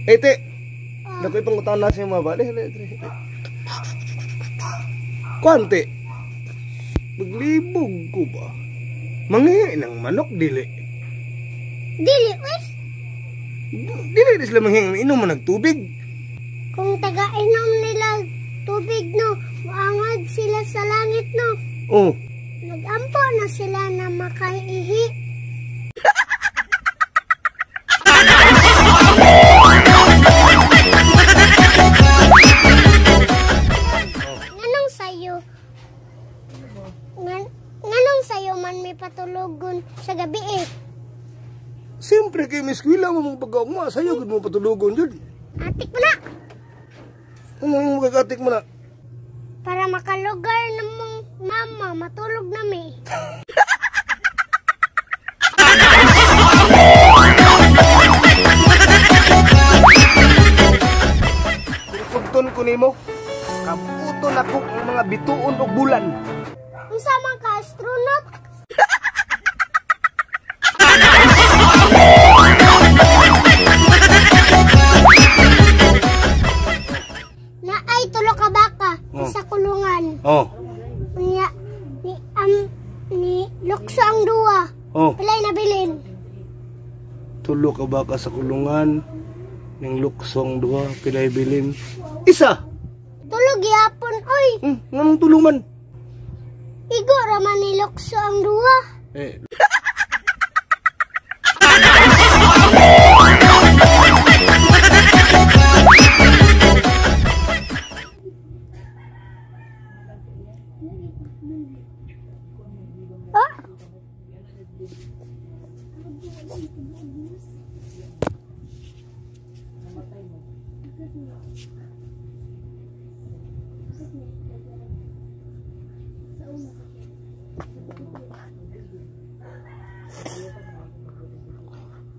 Ete. Nakoy pangutana sa mga bali. Kuante. Maglibog ko ba? Manghihi ng manok dili. Dili, wes. Dili sila manghihi inom man nagtubig. Kung taga-inom nila tubig, no, maangad sila sa langit, no. Oh. Nag-ampo na sila na makaihi. Nganong sayo man may patulogon sa gabi eh. Siyempre kay miskwila mo mong pagkaugma, sa'yo gud mo patulogon dyan. Atik mo na! Ano yung magagatik mo na? Para makalugar na mong mama, matulog na may. Sugton ko nimo, kaputon ako ang mga bituon o bulan. Unsa man ka, astronaut? Na ay tulo ka baka sa kulungan. Oh. Unya ni lukso ang duwa. Oh. Pilay na bilin. Tulo ka baka sa kulungan, ning luksong duha, pilay bilin. Isa! Tulo gyapon oy. Nganong tuluman? Igo raman ni lukso ang duwa.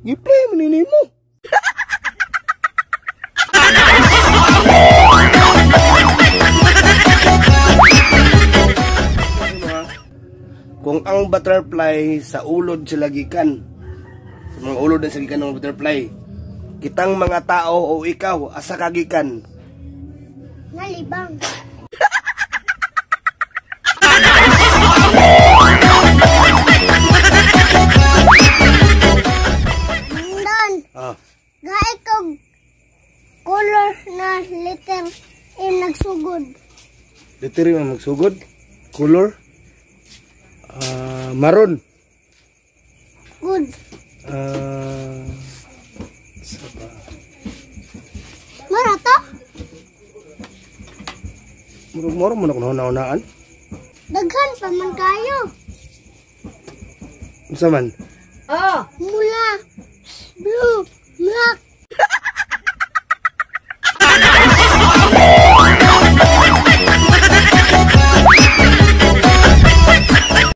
Giplay mo nini mo. Kung ang butterfly sa ulod sila gikan, mga ulod na sila gikan ng butterfly, kitang mga tao o ikaw asa kagikan? Nalibang. Gaay kog color na letter M nagsugod. Letter M magsugod? Color? Maroon. Good. Saba. Mara to? Murag-murag mo na kung naunaan. Daghan pa man kayo. Unsa man? Mula. Blue. Black.